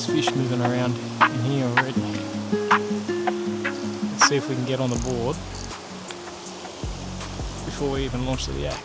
There's fish moving around in here already. Let's see if we can get on the board before we even launch the yak.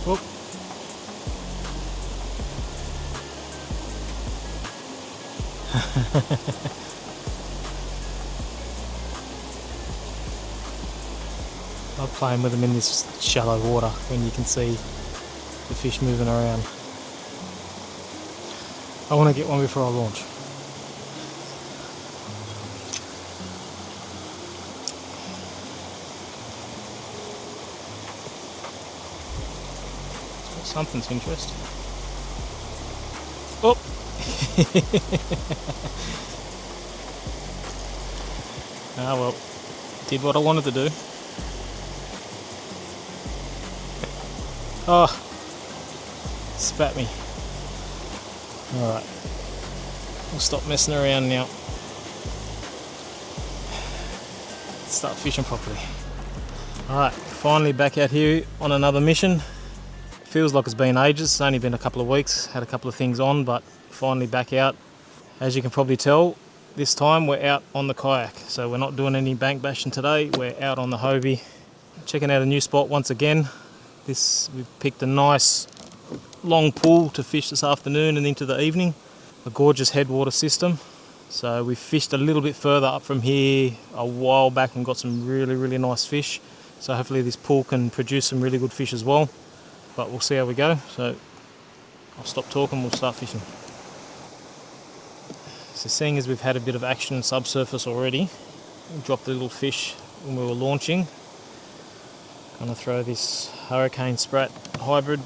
Whoop. I love playing with them in this shallow water when you can see the fish moving around. I want to get one before I launch. Something's interesting. Oh! Ah well, did what I wanted to do. Oh, spat me. Alright, we'll stop messing around now. Start fishing properly. Alright, finally back out here on another mission. Feels like it's been ages, it's only been a couple of weeks, had a couple of things on, but finally back out. As you can probably tell, this time we're out on the kayak, so we're not doing any bank bashing today, we're out on the Hobie. Checking out a new spot once again. We've picked a nice long pool to fish this afternoon and into the evening. A gorgeous headwater system. So we fished a little bit further up from here a while back and got some really nice fish. So hopefully this pool can produce some really good fish as well. But we'll see how we go. So I'll stop talking, we'll start fishing. So seeing as we've had a bit of action subsurface already, we dropped the little fish when we were launching. Gonna throw this Hurricane Sprat hybrid,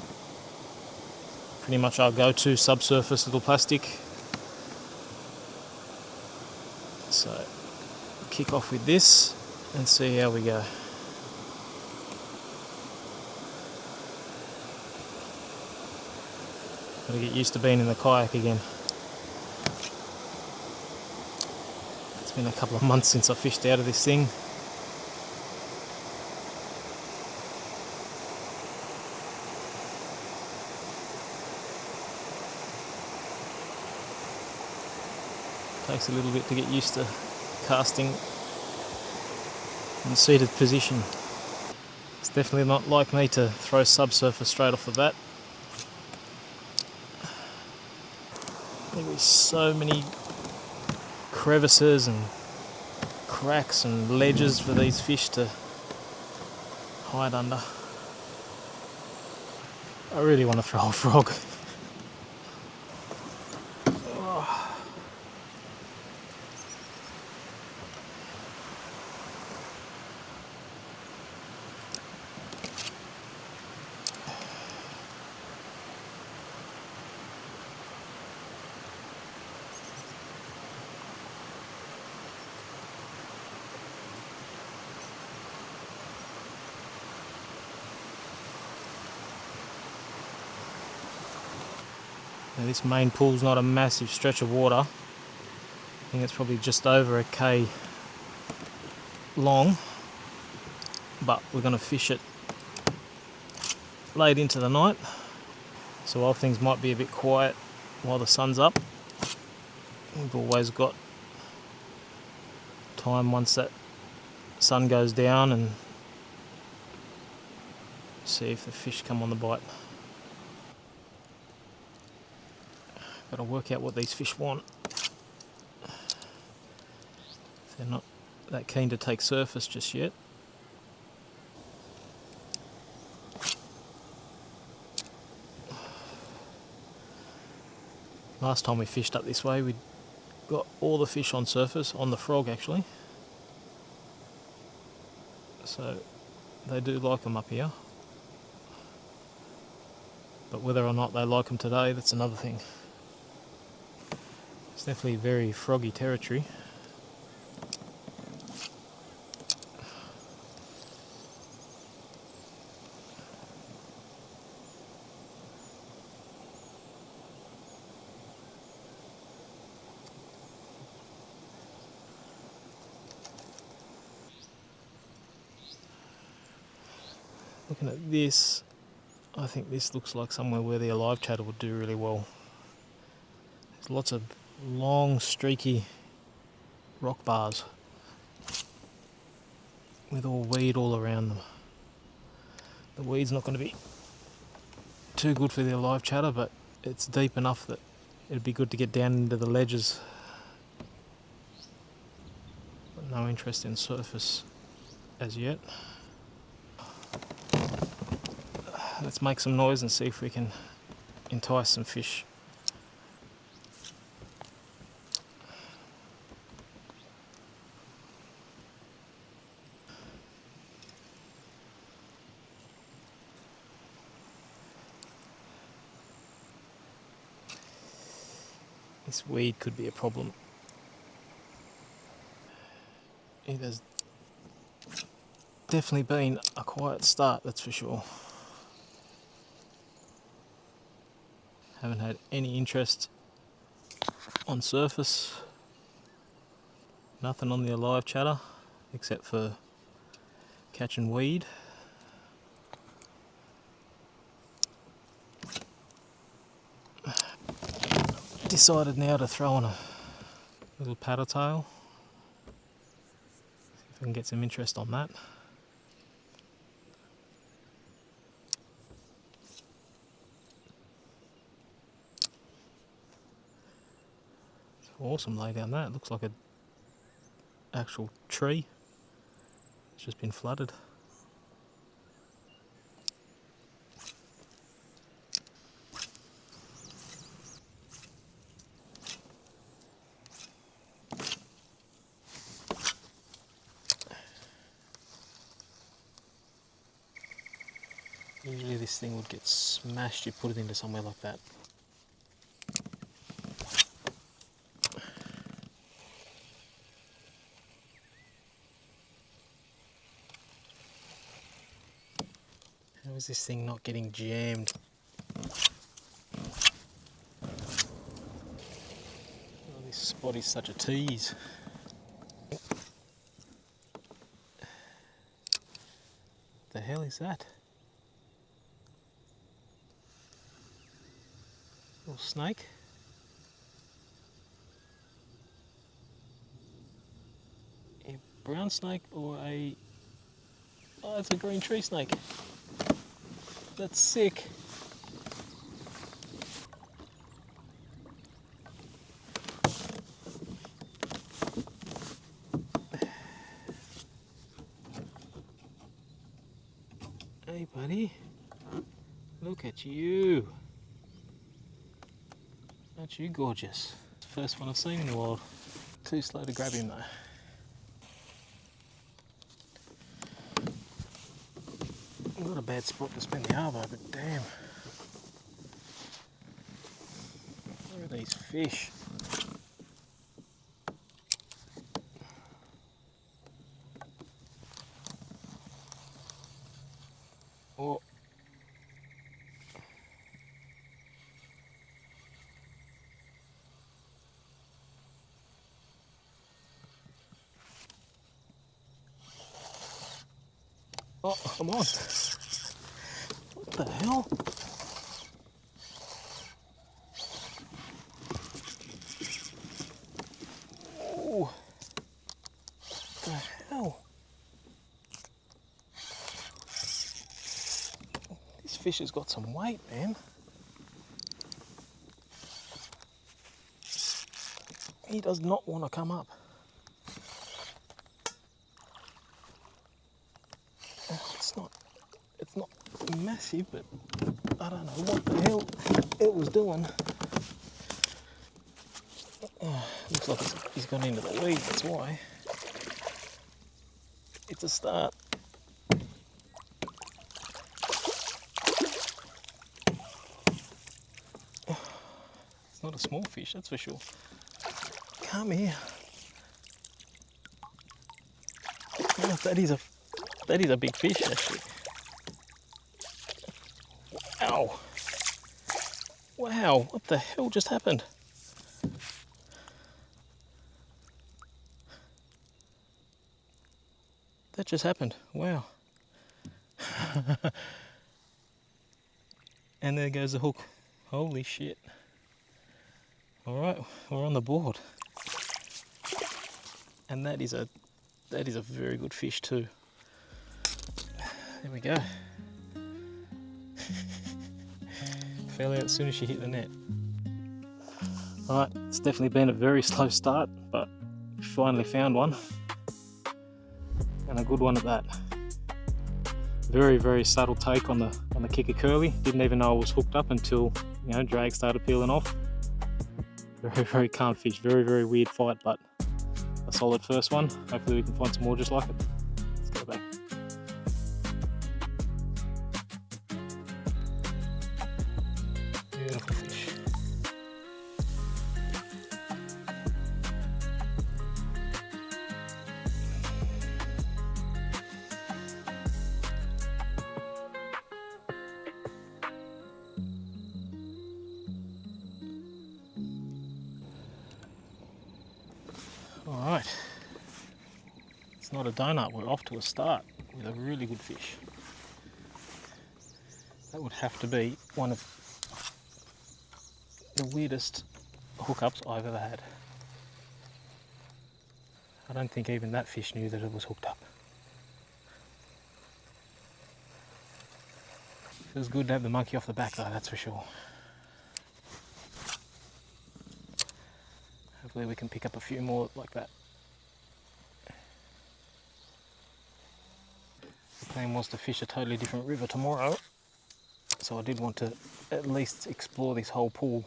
pretty much our go-to subsurface little plastic. So kick off with this and see how we go. Gotta get used to being in the kayak again. It's been a couple of months since I fished out of this thing. Takes a little bit to get used to casting in seated position. It's definitely not like me to throw subsurface straight off the bat. There is so many crevices and cracks and ledges for these fish to hide under. I really want to throw a frog. Now this main pool's not a massive stretch of water. I think it's probably just over a K long, but we're going to fish it late into the night. So while things might be a bit quiet while the sun's up, we've always got time once that sun goes down and see if the fish come on the bite. Got to work out what these fish want. They're not that keen to take surface just yet. Last time we fished up this way, we got all the fish on surface, on the frog actually. So they do like them up here. But whether or not they like them today, that's another thing. It's definitely very froggy territory. Looking at this, I think this looks like somewhere where the alive chatter would do really well. There's lots of long, streaky rock bars with all weed all around them. The weed's not going to be too good for the alive chatter, but it's deep enough that it'd be good to get down into the ledges. But no interest in surface as yet. Let's make some noise and see if we can entice some fish. This weed could be a problem. It has definitely been a quiet start, that's for sure. Haven't had any interest on surface. Nothing on the alive chatter except for catching weed. Decided now to throw on a little paddle tail. See if I can get some interest on that. It's awesome lay down that. It looks like an actual tree. It's just been flooded. Usually this thing would get smashed, you put it into somewhere like that. How is this thing not getting jammed? Oh, this spot is such a tease. The hell is that? Little snake? A brown snake or a... Oh, it's a green tree snake. That's sick. Hey buddy, look at you. Aren't you gorgeous? First one I've seen in the wild. Too slow to grab him though. Not a bad spot to spend the arvo, but damn. Look at these fish. Oh. Oh, come on. What the hell? Oh. What the hell? This fish has got some weight, man. He does not want to come up. It's not massive, but I don't know what the hell it was doing. Oh, looks like he's gone into the weed, that's why. It's a start. It's not a small fish, that's for sure. Come here. Oh, that is a big fish, actually. Wow. Wow, what the hell just happened? That just happened. Wow. And there goes the hook. Holy shit. Alright, we're on the board. And that is a very good fish too. There we go. Fell out as soon as she hit the net. Alright, it's definitely been a very slow start, but we finally found one. And a good one at that. Very, very subtle take on the kicker curly. Didn't even know I was hooked up until, you know, drag started peeling off. Very, very calm fish. Very, very weird fight, but a solid first one. Hopefully we can find some more just like it. Let's go back. Beautiful fish. Alright, it's not a donut, we're off to a start with a really good fish. That would have to be one of the weirdest hookups I've ever had. I don't think even that fish knew that it was hooked up. Feels good to have the monkey off the back though, that's for sure. Hopefully we can pick up a few more like that. The plan was to fish a totally different river tomorrow, so I did want to at least explore this whole pool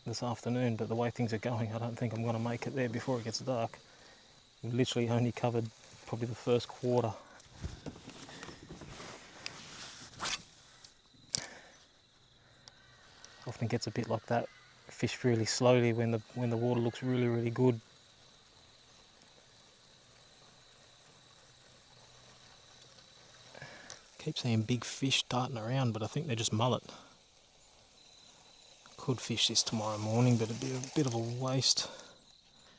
this afternoon, but the way things are going I don't think I'm going to make it there before it gets dark. We literally only covered probably the first quarter. Often gets a bit like that. Fish really slowly when the water looks really, really good. Keep seeing big fish darting around, but I think they're just mullet. Could fish this tomorrow morning, but it'd be a bit of a waste.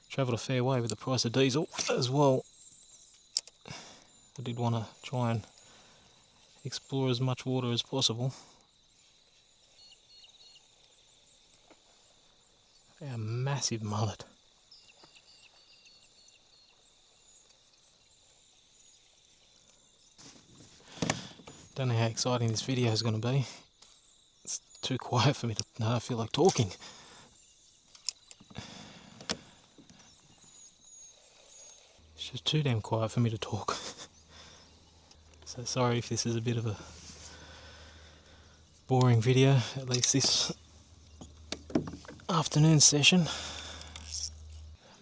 Travelled a fair way with the price of diesel as well. I did want to try and explore as much water as possible. A massive mullet. Don't know how exciting this video is going to be. It's too quiet for me to know I feel like talking. It's just too damn quiet for me to talk. So sorry if this is a bit of a boring video, at least this afternoon session.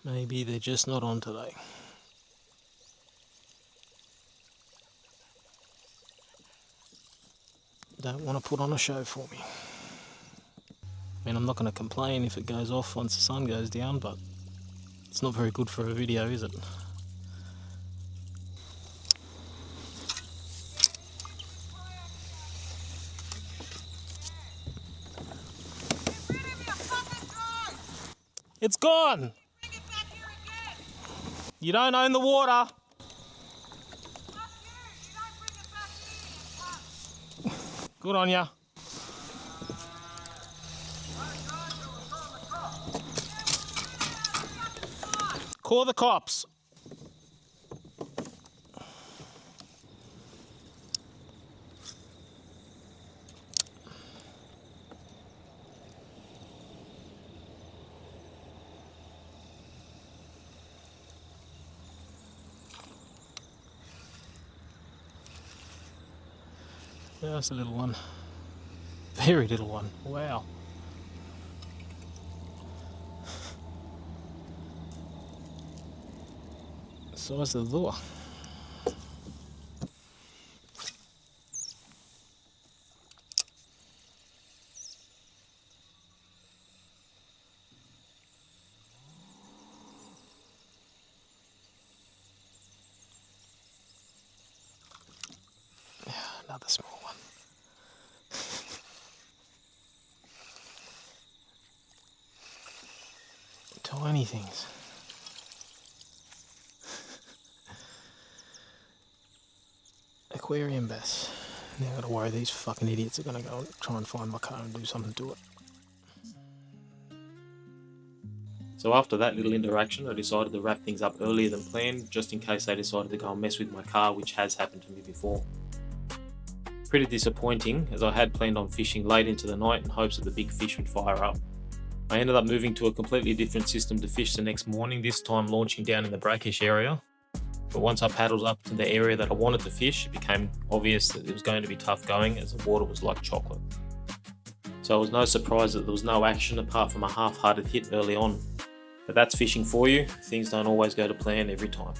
Maybe they're just not on today. Don't want to put on a show for me. I mean, I'm not going to complain if it goes off once the sun goes down, but it's not very good for a video, is it? It's gone! Bring it back here again. You don't own the water! Fuck you. You don't bring it back here, you fuck. Good on ya. Call the cops. Just a little one. Very little one. Wow. Size of the lure. Another small one. Tiny things. Aquarium bass. Now I gotta worry these fucking idiots are gonna go and try and find my car and do something to it. So after that little interaction, I decided to wrap things up earlier than planned, just in case they decided to go and mess with my car, which has happened to me before. Pretty disappointing, as I had planned on fishing late into the night in hopes that the big fish would fire up. I ended up moving to a completely different system to fish the next morning, this time launching down in the brackish area. But once I paddled up to the area that I wanted to fish, it became obvious that it was going to be tough going, as the water was like chocolate. So it was no surprise that there was no action apart from a half-hearted hit early on. But that's fishing for you. Things don't always go to plan every time.